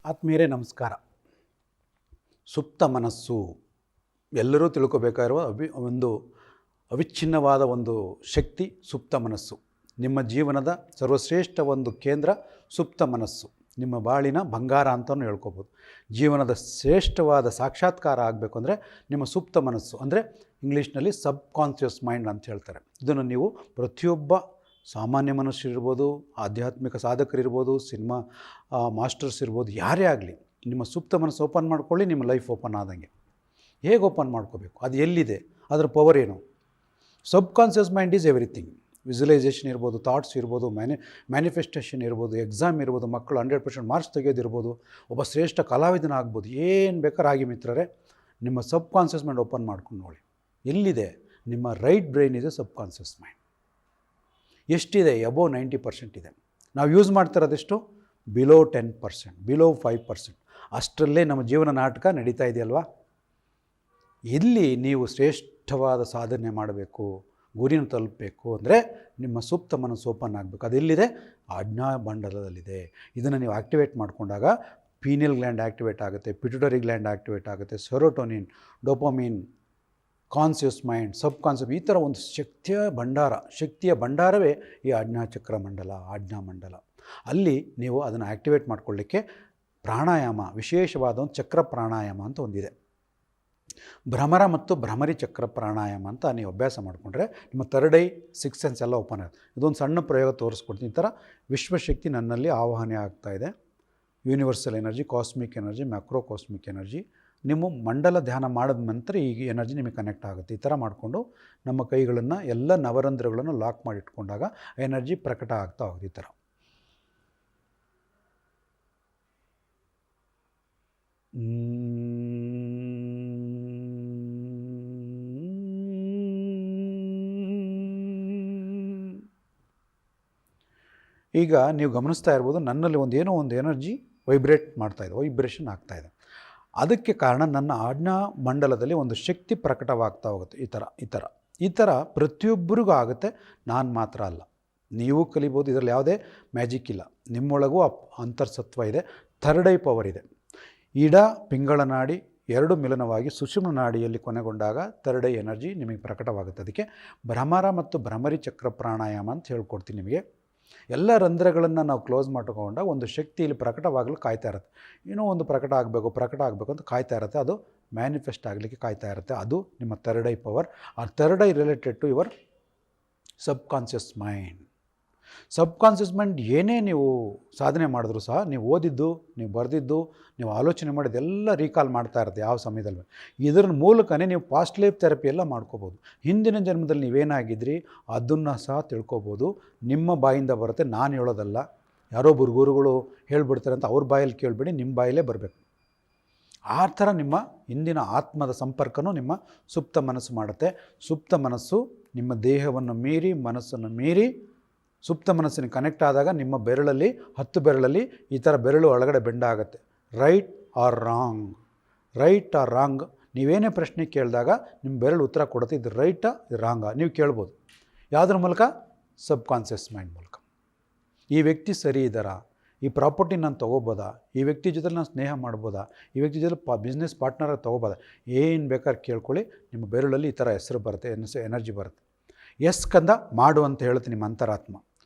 ಆತ್ಮೀಯರೇ ನಮಸ್ಕಾರ. ಸುಪ್ತ ಮನಸ್ಸು ಎಲ್ಲರೂ ತಿಳ್ಕೋಬೇಕಾಗಿರುವ ಒಂದು ಅವಿಚ್ಛಿನ್ನವಾದ ಒಂದು ಶಕ್ತಿ ಸುಪ್ತ ಮನಸ್ಸು. ನಿಮ್ಮ ಜೀವನದ ಸರ್ವಶ್ರೇಷ್ಠ ಒಂದು ಕೇಂದ್ರ ಸುಪ್ತ ಮನಸ್ಸು. ನಿಮ್ಮ ಬಾಳಿನ ಬಂಗಾರ ಅಂತಲೂ ಹೇಳ್ಕೊಬೋದು. ಜೀವನದ ಶ್ರೇಷ್ಠವಾದ ಸಾಕ್ಷಾತ್ಕಾರ ಆಗಬೇಕು ಅಂದರೆ ನಿಮ್ಮ ಸುಪ್ತ ಮನಸ್ಸು, ಅಂದರೆ ಇಂಗ್ಲೀಷ್ನಲ್ಲಿ ಸಬ್ ಕಾನ್ಷಿಯಸ್ ಮೈಂಡ್ ಅಂತ ಹೇಳ್ತಾರೆ. ಇದನ್ನು ನೀವು ಪ್ರತಿಯೊಬ್ಬ ಸಾಮಾನ್ಯ ಮನುಷ್ಯರಿರ್ಬೋದು, ಆಧ್ಯಾತ್ಮಿಕ ಸಾಧಕರಿರ್ಬೋದು, ಸಿನಿಮಾ ಮಾಸ್ಟರ್ಸ್ ಇರ್ಬೋದು, ಯಾರೇ ಆಗಲಿ ನಿಮ್ಮ ಸುಪ್ತ ಮನಸ್ಸು ಓಪನ್ ಮಾಡ್ಕೊಳ್ಳಿ, ನಿಮ್ಮ ಲೈಫ್ ಓಪನ್ ಆದಂಗೆ. ಹೇಗೆ ಓಪನ್ ಮಾಡ್ಕೋಬೇಕು, ಅದು ಎಲ್ಲಿದೆ, ಅದರ ಪವರ್ ಏನು? Subconscious mind is everything. Visualisation ಇರ್ಬೋದು, ಥಾಟ್ಸ್ ಇರ್ಬೋದು, ಮ್ಯಾನಿಫೆಸ್ಟೇಷನ್ ಇರ್ಬೋದು, ಎಕ್ಸಾಮ್ ಇರ್ಬೋದು, ಮಕ್ಕಳು 100% ಮಾರ್ಕ್ಸ್ ತೆಗೆಯೋದಿರ್ಬೋದು, ಒಬ್ಬ ಶ್ರೇಷ್ಠ ಕಲಾವಿದನ ಆಗ್ಬೋದು, ಏನು ಬೇಕಾದ್ರೆ ಆಗಿ ಮಿತ್ರರೇ, ನಿಮ್ಮ ಸಬ್ ಕಾನ್ಷಿಯಸ್ ಮೈಂಡ್ ಓಪನ್ ಮಾಡ್ಕೊಂಡು ನೋಡಿ ಎಲ್ಲಿದೆ. ನಿಮ್ಮ ರೈಟ್ ಬ್ರೈನ್ ಇದೆ ಸಬ್ ಕಾನ್ಷಿಯಸ್ ಮೈಂಡ್. ಎಷ್ಟಿದೆ? ಅಬೋವ್ 90% ಇದೆ. ನಾವು ಯೂಸ್ ಮಾಡ್ತಿರೋದೆಷ್ಟು? Below 10%, below 5%. ಅಷ್ಟರಲ್ಲೇ ನಮ್ಮ ಜೀವನ ನಾಟಕ ನಡೀತಾ ಇದೆಯಲ್ವಾ? ಎಲ್ಲಿ ನೀವು ಶ್ರೇಷ್ಠವಾದ ಸಾಧನೆ ಮಾಡಬೇಕು, ಗುರಿನ ತಲುಪಬೇಕು ಅಂದರೆ ನಿಮ್ಮ ಸುಪ್ತ ಮನಸ್ಸು ಓಪನ್ ಆಗಬೇಕು. ಅದೆಲ್ಲಿದೆ? ಆಜ್ಞಾಮಂಡಲದಲ್ಲಿದೆ. ಇದನ್ನು ನೀವು ಆ್ಯಕ್ಟಿವೇಟ್ ಮಾಡಿಕೊಂಡಾಗ ಪೀನಿಯಲ್ ಗ್ಲ್ಯಾಂಡ್ ಆ್ಯಕ್ಟಿವೇಟ್ ಆಗುತ್ತೆ, ಪಿಟ್ಯುಟರಿ ಗ್ಲ್ಯಾಂಡ್ ಆ್ಯಕ್ಟಿವೇಟ್ ಆಗುತ್ತೆ, ಸೆರೋಟೋನಿನ್, ಡೋಪಮೀನ್, ಕಾನ್ಷಿಯಸ್ ಮೈಂಡ್, ಸಬ್ ಕಾನ್ಷಿಯಸ್, ಈ ಥರ ಒಂದು ಶಕ್ತಿಯ ಭಂಡಾರವೇ ಈ ಆಜ್ಞಾಮಂಡಲ. ಅಲ್ಲಿ ನೀವು ಅದನ್ನು ಆ್ಯಕ್ಟಿವೇಟ್ ಮಾಡ್ಕೊಳ್ಳಿಕ್ಕೆ ಪ್ರಾಣಾಯಾಮ, ವಿಶೇಷವಾದ ಒಂದು ಚಕ್ರ ಪ್ರಾಣಾಯಾಮ ಅಂತ ಒಂದಿದೆ. ಭ್ರಮರ ಮತ್ತು ಭ್ರಮರಿ ಚಕ್ರ ಪ್ರಾಣಾಯಾಮ ಅಂತ ನೀವು ಅಭ್ಯಾಸ ಮಾಡಿಕೊಂಡ್ರೆ ನಿಮ್ಮ ಥರ್ಡ್ ಐ, ಸಿಕ್ಸ್ ಸೆನ್ಸ್ ಎಲ್ಲ ಓಪನ್ ಆಗುತ್ತೆ. ಇದೊಂದು ಸಣ್ಣ ಪ್ರಯೋಗ ತೋರಿಸ್ಕೊಡ್ತೀನಿ. ಈ ಥರ ವಿಶ್ವಶಕ್ತಿ ನನ್ನಲ್ಲಿ ಆವಾಹನೆ ಆಗ್ತಾಯಿದೆ. Universal energy, cosmic energy, macro cosmic energy. ನಿಮ್ಮ ಮಂಡಲ ಧ್ಯಾನ ಮಾಡಿದ ನಂತರ ಈ ಎನರ್ಜಿ ನಿಮಗೆ ಕನೆಕ್ಟ್ ಆಗುತ್ತೆ. ಈ ಥರ ಮಾಡಿಕೊಂಡು ನಮ್ಮ ಕೈಗಳನ್ನು ಎಲ್ಲ ನವರಂಧ್ರಗಳನ್ನು ಲಾಕ್ ಮಾಡಿ ಇಟ್ಕೊಂಡಾಗ ಎನರ್ಜಿ ಪ್ರಕಟ ಆಗ್ತಾ ಹೋಗುತ್ತೆ. ಈ ಥರ ಈಗ ನೀವು ಗಮನಿಸ್ತಾ ಇರ್ಬೋದು, ನನ್ನಲ್ಲಿ ಏನೋ ಒಂದು ಎನರ್ಜಿ ವೈಬ್ರೇಟ್ ಮಾಡ್ತಾಯಿದೆ, ವೈಬ್ರೇಷನ್ ಆಗ್ತಾಯಿದೆ. ಅದಕ್ಕೆ ಕಾರಣ ನನ್ನ ಆಜ್ಞಾ ಮಂಡಲದಲ್ಲಿ ಒಂದು ಶಕ್ತಿ ಪ್ರಕಟವಾಗ್ತಾ ಹೋಗುತ್ತೆ. ಈ ಥರ ಪ್ರತಿಯೊಬ್ಬರಿಗೂ ಆಗುತ್ತೆ. ನಾನು ಮಾತ್ರ ಅಲ್ಲ, ನೀವು ಕಲಿಬೋದು. ಇದರಲ್ಲಿ ಯಾವುದೇ ಮ್ಯಾಜಿಕ್ ಇಲ್ಲ. ನಿಮ್ಮೊಳಗೂ ಅಂತರ್ಸತ್ವ ಇದೆ, ಥರ್ಡ್ ಐ ಪವರ್ ಇದೆ. ಇಡ ಪಿಂಗಳ ನಾಡಿ ಎರಡು ಮಿಲನವಾಗಿ ಸುಷುಮ್ನ ನಾಡಿಯಲ್ಲಿ ಕೊನೆಗೊಂಡಾಗ ಥರ್ಡ್ ಐ ಎನರ್ಜಿ ನಿಮಗೆ ಪ್ರಕಟವಾಗುತ್ತೆ. ಅದಕ್ಕೆ ಭ್ರಮರ ಮತ್ತು ಭ್ರಮರಿ ಚಕ್ರ ಪ್ರಾಣಾಯಾಮ ಅಂತ ಹೇಳ್ಕೊಡ್ತೀನಿ ನಿಮಗೆ. ಎಲ್ಲ ರಂಧ್ರಗಳನ್ನು ನಾವು ಕ್ಲೋಸ್ ಮಾಡ್ಕೊಂಡಾಗ ಒಂದು ಶಕ್ತಿ ಇಲ್ಲಿ ಪ್ರಕಟವಾಗಲು ಕಾಯ್ತಾ ಇರುತ್ತೆ. ಏನೋ ಒಂದು ಪ್ರಕಟ ಆಗಬೇಕು ಅಂತ ಕಾಯ್ತಾ ಇರುತ್ತೆ. ಅದು ಮ್ಯಾನಿಫೆಸ್ಟ್ ಆಗಲಿಕ್ಕೆ ಕಾಯ್ತಾ ಇರುತ್ತೆ. ಅದು ನಿಮ್ಮ ಥರ್ಡ್ ಐ ಪವರ್. ಆ third eye related to your subconscious mind. Subconscious mind ಏನೇ ನೀವು ಸಾಧನೆ ಮಾಡಿದ್ರು ಸಹ, ನೀವು ಓದಿದ್ದು, ನೀವು ಬರೆದಿದ್ದು, ನೀವು ಆಲೋಚನೆ ಮಾಡಿದ್ದೆಲ್ಲ ರೀಕಾಲ್ ಮಾಡ್ತಾ ಇರುತ್ತೆ ಯಾವ ಸಮಯದಲ್ಲಿ. ಇದರ ಮೂಲಕನೇ ನೀವು ಪಾಸ್ಟ್ ಲೈಫ್ ಥೆರಪಿ ಎಲ್ಲ ಮಾಡ್ಕೋಬೋದು. ಹಿಂದಿನ ಜನ್ಮದಲ್ಲಿ ನೀವೇನಾಗಿದ್ರಿ ಅದನ್ನು ಸಹ ತಿಳ್ಕೊಬೋದು. ನಿಮ್ಮ ಬಾಯಿಂದ ಬರುತ್ತೆ, ನಾನು ಹೇಳೋದಲ್ಲ. ಯಾರೋ ಗುರುಗಳು ಹೇಳ್ಬಿಡ್ತಾರೆ ಅಂತ ಅವ್ರ ಬಾಯಲ್ಲಿ ಕೇಳಬೇಡಿ, ನಿಮ್ಮ ಬಾಯಲ್ಲೇ ಬರಬೇಕು. ಆ ಥರ ನಿಮ್ಮ ಹಿಂದಿನ ಆತ್ಮದ ಸಂಪರ್ಕನೂ ನಿಮ್ಮ ಸುಪ್ತ ಮನಸ್ಸು ಮಾಡುತ್ತೆ. ಸುಪ್ತ ಮನಸ್ಸು ನಿಮ್ಮ ದೇಹವನ್ನು ಮೀರಿ, ಮನಸ್ಸನ್ನು ಮೀರಿ ಸುಪ್ತ ಮನಸ್ಸಿನ ಕನೆಕ್ಟ್ ಆದಾಗ ನಿಮ್ಮ ಬೆರಳಲ್ಲಿ 10 ಬೆರಳಲ್ಲಿ ಈ ಥರ ಬೆರಳು ಒಳಗಡೆ ಬೆಂಡ ಆಗುತ್ತೆ. ರೈಟ್ ಆರ್ ರಾಂಗ್ ನೀವೇನೇ ಪ್ರಶ್ನೆ ಕೇಳಿದಾಗ ನಿಮ್ಮ ಬೆರಳು ಉತ್ತರ ಕೊಡುತ್ತೆ. ಇದು ರೈಟಾ, ಇದು ರಾಂಗಾ ನೀವು ಕೇಳ್ಬೋದು. ಯಾವುದ್ರ ಮೂಲಕ? ಸಬ್ ಕಾನ್ಷಿಯಸ್ ಮೈಂಡ್ ಮೂಲಕ. ಈ ವ್ಯಕ್ತಿ ಸರಿ ಇದ್ದಾರಾ, ಈ ಪ್ರಾಪರ್ಟಿ ನಾನು ತೊಗೋಬೋದಾ, ಈ ವ್ಯಕ್ತಿ ಜೊತೆ ನಾನು ಸ್ನೇಹ ಮಾಡ್ಬೋದಾ, ಈ ವ್ಯಕ್ತಿ ಜೊತೆ ಬಿಸ್ನೆಸ್ ಪಾರ್ಟ್ನರ್ ತೊಗೋಬೋದಾ, ಏನು ಬೇಕಾದ್ರೆ ಕೇಳ್ಕೊಳ್ಳಿ. ನಿಮ್ಮ ಬೆರಳಲ್ಲಿ ಈ ಥರ ಹೆಸರು ಬರುತ್ತೆ, ಎನರ್ಜಿ ಬರುತ್ತೆ. ಎಸ್ ಕಂದ ಮಾಡು ಅಂತ ಹೇಳುತ್ತೆ ನಿಮ್ಮ ಅಂತರಾತ್ಮ.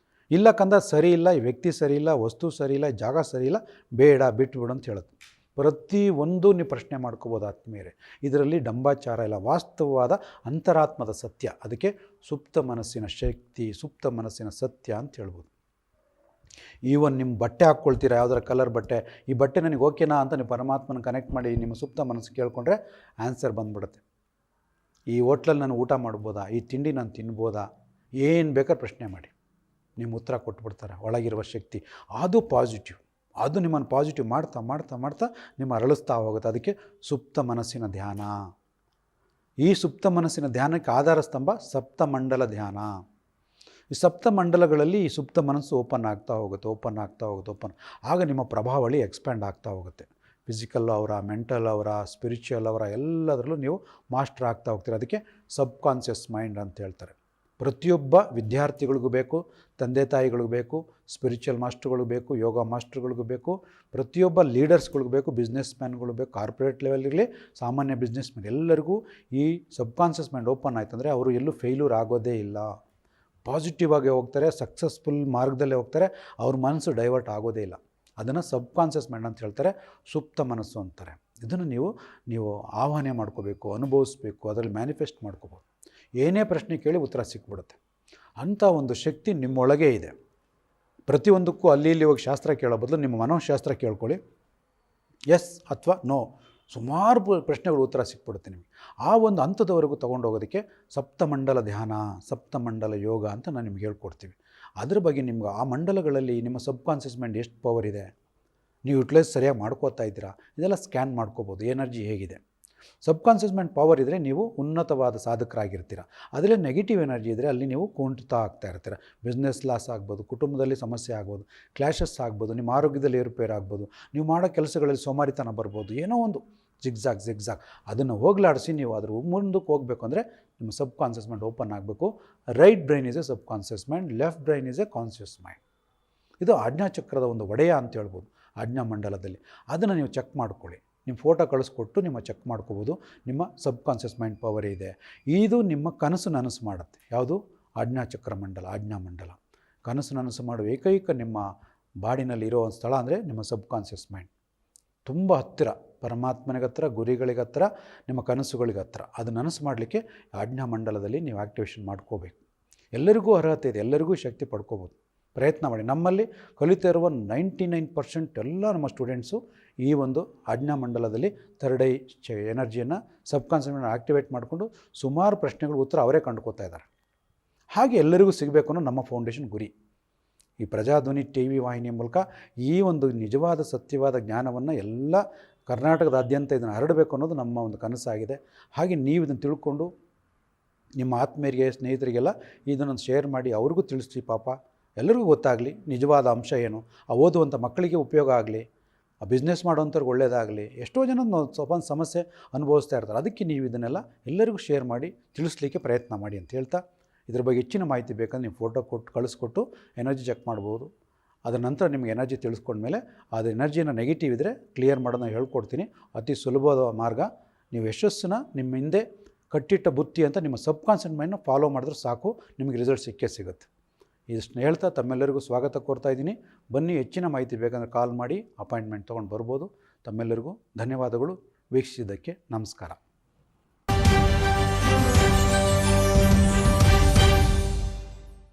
ಇಲ್ಲ ಕಂದ ಸರಿ ಇಲ್ಲ, ಈ ವ್ಯಕ್ತಿ ಸರಿ ಇಲ್ಲ, ವಸ್ತು ಸರಿ ಇಲ್ಲ, ಜಾಗ ಸರಿ ಇಲ್ಲ, ಬೇಡ ಬಿಟ್ಬಿಡು ಅಂತ ಹೇಳುತ್ತೆ. ಪ್ರತಿಯೊಂದು ನೀವು ಪ್ರಶ್ನೆ ಮಾಡ್ಕೋಬೋದು ಆತ್ಮೀಯರೇ. ಇದರಲ್ಲಿ ಡಂಬಾಚಾರ ಇಲ್ಲ, ವಾಸ್ತವವಾದ ಅಂತರಾತ್ಮದ ಸತ್ಯ. ಅದಕ್ಕೆ ಸುಪ್ತ ಮನಸ್ಸಿನ ಶಕ್ತಿ, ಸುಪ್ತ ಮನಸ್ಸಿನ ಸತ್ಯ ಅಂತ ಹೇಳ್ಬೋದು. ಈವನ್ ನಿಮ್ಮ ಬಟ್ಟೆ ಹಾಕ್ಕೊಳ್ತೀರಾ, ಯಾವುದರ ಕಲರ್ ಬಟ್ಟೆ, ಈ ಬಟ್ಟೆ ನನಗೆ ಓಕೆನಾ ಅಂತ ನೀವು ಪರಮಾತ್ಮನ ಕನೆಕ್ಟ್ ಮಾಡಿ ನಿಮ್ಮ ಸುಪ್ತ ಮನಸ್ಸು ಕೇಳಿಕೊಂಡ್ರೆ ಆನ್ಸರ್ ಬಂದ್ಬಿಡುತ್ತೆ. ಈ ಹೋಟ್ಲಲ್ಲಿ ನಾನು ಊಟ ಮಾಡ್ಬೋದಾ, ಈ ತಿಂಡಿ ನಾನು ತಿನ್ಬೋದಾ, ಏನು ಬೇಕಾದ್ರೆ ಪ್ರಶ್ನೆ ಮಾಡಿ, ನಿಮ್ಮ ಉತ್ತರ ಕೊಟ್ಬಿಡ್ತಾರೆ. ಒಳಗಿರುವ ಶಕ್ತಿ ಅದು ಪಾಸಿಟಿವ್. ಅದು ನಿಮ್ಮನ್ನು ಪಾಸಿಟಿವ್ ಮಾಡ್ತಾ ನಿಮ್ಮ ಅರಳಿಸ್ತಾ ಹೋಗುತ್ತೆ. ಅದಕ್ಕೆ ಸುಪ್ತ ಮನಸ್ಸಿನ ಧ್ಯಾನ. ಈ ಸುಪ್ತ ಮನಸ್ಸಿನ ಧ್ಯಾನಕ್ಕೆ ಆಧಾರ ಸ್ತಂಭ ಸಪ್ತಮಂಡಲ ಧ್ಯಾನ. ಈ ಸಪ್ತಮಂಡಲಗಳಲ್ಲಿ ಈ ಸುಪ್ತ ಮನಸ್ಸು ಓಪನ್ ಆಗ್ತಾ ಹೋಗುತ್ತೆ. ಆಗ ನಿಮ್ಮ ಪ್ರಭಾವಳಿ ಎಕ್ಸ್ಪ್ಯಾಂಡ್ ಆಗ್ತಾ ಹೋಗುತ್ತೆ. ಫಿಸಿಕಲ್ ಅವರ, ಮೆಂಟಲ್ ಅವರ, ಸ್ಪಿರಿಚುವಲ್ ಅವರ ಎಲ್ಲದರಲ್ಲೂ ನೀವು ಮಾಸ್ಟರ್ ಆಗ್ತಾ ಹೋಗ್ತೀರ. ಅದಕ್ಕೆ ಸಬ್ ಕಾನ್ಷಿಯಸ್ ಮೈಂಡ್ ಅಂತ ಹೇಳ್ತಾರೆ. ಪ್ರತಿಯೊಬ್ಬ ವಿದ್ಯಾರ್ಥಿಗಳಿಗೂ ಬೇಕು, ತಂದೆ ತಾಯಿಗಳಿಗೂ ಬೇಕು, ಸ್ಪಿರಿಚುವಲ್ ಮಾಸ್ಟರ್ಗಳಿಗೂ ಬೇಕು, ಯೋಗ ಮಾಸ್ಟರ್ಗಳಿಗೂ ಬೇಕು, ಪ್ರತಿಯೊಬ್ಬ ಲೀಡರ್ಸ್ಗಳಿಗೂ ಬೇಕು, ಬಿಸ್ನೆಸ್ ಮ್ಯಾನ್ಗಳು ಬೇಕು, ಕಾರ್ಪೊರೇಟ್ ಲೆವೆಲ್ ಇರಲಿ, ಸಾಮಾನ್ಯ ಬಿಸ್ನೆಸ್ ಮ್ಯಾನ್, ಎಲ್ಲರಿಗೂ ಈ ಸಬ್ಕಾನ್ಷಿಯಸ್ ಮೈಂಡ್ ಓಪನ್ ಆಯ್ತು ಅಂದರೆ ಅವರು ಎಲ್ಲೂ ಫೇಲ್ಯೂರ್ ಆಗೋದೇ ಇಲ್ಲ. ಪಾಸಿಟಿವ್ ಆಗಿ ಹೋಗ್ತಾರೆ, ಸಕ್ಸಸ್ಫುಲ್ ಮಾರ್ಗದಲ್ಲೇ ಹೋಗ್ತಾರೆ, ಅವ್ರ ಮನಸ್ಸು ಡೈವರ್ಟ್ ಆಗೋದೇ ಇಲ್ಲ. ಅದನ್ನು ಸಬ್ಕಾನ್ಷಿಯಸ್ ಮೈಂಡ್ ಅಂತ ಹೇಳ್ತಾರೆ, ಸುಪ್ತ ಮನಸ್ಸು ಅಂತಾರೆ. ಇದನ್ನು ನೀವು ಆಹ್ವಾನ ಮಾಡ್ಕೋಬೇಕು, ಅನುಭವಿಸ್ಬೇಕು, ಅದರಲ್ಲಿ ಮ್ಯಾನಿಫೆಸ್ಟ್ ಮಾಡ್ಕೋಬೋದು. ಏನೇ ಪ್ರಶ್ನೆ ಕೇಳಿ ಉತ್ತರ ಸಿಕ್ಬಿಡುತ್ತೆ. ಅಂಥ ಒಂದು ಶಕ್ತಿ ನಿಮ್ಮೊಳಗೆ ಇದೆ. ಪ್ರತಿಯೊಂದಕ್ಕೂ ಅಲ್ಲಿ ಇಲ್ಲಿ ಹೋಗಿ ಶಾಸ್ತ್ರ ಕೇಳೋ ಬದಲು ನಿಮ್ಮ ಮನೋಶಾಸ್ತ್ರ ಕೇಳ್ಕೊಳ್ಳಿ. ಎಸ್ ಅಥವಾ ನೋ, ಸುಮಾರು ಪ್ರಶ್ನೆಗಳು ಉತ್ತರ ಸಿಕ್ಬಿಡುತ್ತೆ ನಿಮಗೆ. ಆ ಒಂದು ಹಂತದವರೆಗೂ ತೊಗೊಂಡೋಗೋದಕ್ಕೆ ಸಪ್ತಮಂಡಲ ಧ್ಯಾನ, ಸಪ್ತಮಂಡಲ ಯೋಗ ಅಂತ ನಾನು ನಿಮ್ಗೆ ಹೇಳ್ಕೊಡ್ತೀವಿ. ಅದ್ರ ಬಗ್ಗೆ ನಿಮ್ಗೆ ಆ ಮಂಡಲಗಳಲ್ಲಿ ನಿಮ್ಮ ಸಬ್ಕಾನ್ಷಿಯಸ್ ಮೈಂಡ್ ಎಷ್ಟು ಪವರ್ ಇದೆ, ನೀವು ಯುಟಿಲೈಸ್ ಸರಿಯಾಗಿ ಮಾಡ್ಕೋತಾ ಇದ್ದೀರಾ, ಇದೆಲ್ಲ ಸ್ಕ್ಯಾನ್ ಮಾಡ್ಕೋಬೋದು. ಎನರ್ಜಿ ಹೇಗಿದೆ, ಸಬ್ಕಾನ್ಷಿಯಸ್ ಮೈಂಡ್ ಪವರ್ ಇದ್ದರೆ ನೀವು ಉನ್ನತವಾದ ಸಾಧಕರಾಗಿರ್ತೀರ. ಅದರಲ್ಲಿ ನೆಗೆಟಿವ್ ಎನರ್ಜಿ ಇದ್ದರೆ ಅಲ್ಲಿ ನೀವು ಕುಂಠಿತ ಆಗ್ತಾ ಇರ್ತೀರ. ಬಿಸ್ನೆಸ್ ಲಾಸ್ ಆಗ್ಬೋದು, ಕುಟುಂಬದಲ್ಲಿ ಸಮಸ್ಯೆ ಆಗ್ಬೋದು, ಕ್ಲ್ಯಾಶಸ್ ಆಗ್ಬೋದು, ನಿಮ್ಮ ಆರೋಗ್ಯದಲ್ಲಿ ಏರುಪೇರು ಆಗ್ಬೋದು, ನೀವು ಮಾಡೋ ಕೆಲಸಗಳಲ್ಲಿ ಸೋಮಾರಿತನ ಬರ್ಬೋದು, ಏನೋ ಒಂದು ಜಿಗ್ಜಾಗ್ ಅದನ್ನು ಹೋಗಲಾಡಿಸಿ ನೀವು ಅದ್ರ ಮುಂದಕ್ಕೆ ಹೋಗಬೇಕು ಅಂದರೆ ನಿಮ್ಮ ಸಬ್ಕಾನ್ಷಿಯಸ್ ಮೈಂಡ್ ಓಪನ್ ಆಗಬೇಕು. Right brain is A subconscious mind, left brain is A conscious mind. ಇದು ಆಜ್ಞಾಚಕ್ರದ ಒಂದು ಒಡೆಯ ಅಂತ ಹೇಳ್ಬೋದು, ಆಜ್ಞಾ ಮಂಡಲದಲ್ಲಿ. ಅದನ್ನು ನೀವು ಚೆಕ್ ಮಾಡ್ಕೊಳ್ಳಿ. ನಿಮ್ಮ ಫೋಟೋ ಕಳಿಸ್ಕೊಟ್ಟು ನಿಮ್ಮ ಚೆಕ್ ಮಾಡ್ಕೋಬೋದು. ನಿಮ್ಮ ಸಬ್ಕಾನ್ಷಿಯಸ್ ಮೈಂಡ್ ಪವರ್ ಇದೆ. ಇದು ನಿಮ್ಮ ಕನಸು ನನಸು ಮಾಡುತ್ತೆ. ಯಾವುದು? ಆಜ್ಞಾಚಕ್ರ ಮಂಡಲ, ಆಜ್ಞಾ ಮಂಡಲ. ಕನಸು ನನಸು ಮಾಡುವ ಏಕೈಕ ನಿಮ್ಮ ಬಾಡಿನಲ್ಲಿ ಇರೋ ಒಂದು ಸ್ಥಳ ಅಂದರೆ ನಿಮ್ಮ ಸಬ್ಕಾನ್ಷಿಯಸ್ ಮೈಂಡ್. ತುಂಬ ಹತ್ತಿರ, ಪರಮಾತ್ಮನಿಗೆ ಹತ್ರ, ಗುರಿಗಳಿಗೆ ಹತ್ರ, ನಿಮ್ಮ ಕನಸುಗಳಿಗೆ ಹತ್ರ. ಅದು ನನಸು ಮಾಡಲಿಕ್ಕೆ ಆಜ್ಞಾ ಮಂಡಲದಲ್ಲಿ ನೀವು ಆ್ಯಕ್ಟಿವೇಶನ್ ಮಾಡ್ಕೋಬೇಕು. ಎಲ್ಲರಿಗೂ ಅರ್ಹತೆ ಇದೆ, ಎಲ್ಲರಿಗೂ ಶಕ್ತಿ ಪಡ್ಕೋಬೋದು. ಪ್ರಯತ್ನ ಮಾಡಿ. ನಮ್ಮಲ್ಲಿ ಕಲಿತಾ ಇರುವ 99% ಎಲ್ಲ ನಮ್ಮ ಸ್ಟೂಡೆಂಟ್ಸು ಈ ಒಂದು ಆಜ್ಞಾ ಮಂಡಲದಲ್ಲಿ ಥರ್ಡ್ ಐ ಎನರ್ಜಿಯನ್ನು, ಸಬ್ಕಾನ್ಷಿಯಸ್ ಮೈಂಡ್ ಆ್ಯಕ್ಟಿವೇಟ್ ಮಾಡಿಕೊಂಡು ಸುಮಾರು ಪ್ರಶ್ನೆಗಳು ಉತ್ತರ ಅವರೇ ಕಂಡುಕೋತಾ ಇದ್ದಾರೆ. ಹಾಗೆ ಎಲ್ಲರಿಗೂ ಸಿಗಬೇಕು ಅನ್ನೋ ನಮ್ಮ ಫೌಂಡೇಶನ್ ಗುರಿ. ಈ ಪ್ರಜಾಧ್ವನಿ TV ವಾಹಿನಿಯ ಮೂಲಕ ಈ ಒಂದು ನಿಜವಾದ ಸತ್ಯವಾದ ಜ್ಞಾನವನ್ನು ಎಲ್ಲ ಕರ್ನಾಟಕದಾದ್ಯಂತ ಇದನ್ನು ಹರಡಬೇಕು ಅನ್ನೋದು ನಮ್ಮ ಒಂದು ಕನಸಾಗಿದೆ. ಹಾಗೆ ನೀವು ಇದನ್ನು ತಿಳ್ಕೊಂಡು ನಿಮ್ಮ ಆತ್ಮೀಯರಿಗೆ, ಸ್ನೇಹಿತರಿಗೆಲ್ಲ ಇದನ್ನು ಶೇರ್ ಮಾಡಿ, ಅವ್ರಿಗೂ ತಿಳಿಸಿ. ಪಾಪ ಎಲ್ಲರಿಗೂ ಗೊತ್ತಾಗಲಿ ನಿಜವಾದ ಅಂಶ ಏನು, ಆ ಓದುವಂಥ ಮಕ್ಕಳಿಗೆ ಉಪಯೋಗ ಆಗಲಿ, ಆ ಬಿಸ್ನೆಸ್ ಮಾಡೋವಂಥವ್ರಿಗೆ ಒಳ್ಳೆಯದಾಗಲಿ. ಎಷ್ಟೋ ಜನ ಸ್ವಲ್ಪ ಸಮಸ್ಯೆ ಅನುಭವಿಸ್ತಾ ಇರ್ತಾರೆ. ಅದಕ್ಕೆ ನೀವು ಇದನ್ನೆಲ್ಲ ಎಲ್ಲರಿಗೂ ಶೇರ್ ಮಾಡಿ ತಿಳಿಸ್ಲಿಕ್ಕೆ ಪ್ರಯತ್ನ ಮಾಡಿ ಅಂತ ಹೇಳ್ತಾ, ಇದ್ರ ಬಗ್ಗೆ ಹೆಚ್ಚಿನ ಮಾಹಿತಿ ಬೇಕಂದ್ರೆ ನೀವು ಫೋಟೋ ಕೊಟ್ಟು ಕಳಿಸ್ಕೊಟ್ಟು ಎನರ್ಜಿ ಚೆಕ್ ಮಾಡ್ಬೋದು. ಅದರ ನಂತರ ನಿಮಗೆ ಎನರ್ಜಿ ತಿಳಿಸ್ಕೊಂಡ್ಮೇಲೆ ಅದು ಎನರ್ಜಿನ ನೆಗೆಟಿವ್ ಇದ್ದರೆ ಕ್ಲಿಯರ್ ಮಾಡೋದನ್ನ ಹೇಳ್ಕೊಡ್ತೀನಿ. ಅತಿ ಸುಲಭವಾದ ಮಾರ್ಗ. ನೀವು ಯಶಸ್ಸನ್ನ ನಿಮ್ಮ ಹಿಂದೆ ಕಟ್ಟಿಟ್ಟ ಬುತ್ತಿ ಅಂತ ನಿಮ್ಮ ಸಬ್ಕಾನ್ಷಿಯಸ್ ಮೈಂಡ್ನ ಫಾಲೋ ಮಾಡಿದ್ರೆ ಸಾಕು, ನಿಮಗೆ ರಿಸಲ್ಟ್ ಸಿಕ್ಕೇ ಸಿಗುತ್ತೆ. ಇಷ್ಟನ್ನ ಹೇಳ್ತಾ ತಮ್ಮೆಲ್ಲರಿಗೂ ಸ್ವಾಗತ ಕೋರ್ತಾ ಇದ್ದೀನಿ. ಬನ್ನಿ, ಹೆಚ್ಚಿನ ಮಾಹಿತಿ ಬೇಕಂದ್ರೆ ಕಾಲ್ ಮಾಡಿ ಅಪಾಯಿಂಟ್ಮೆಂಟ್ ತೊಗೊಂಡು ಬರ್ಬೋದು. ತಮ್ಮೆಲ್ಲರಿಗೂ ಧನ್ಯವಾದಗಳು. ವೀಕ್ಷಿಸಿದ್ದಕ್ಕೆ ನಮಸ್ಕಾರ.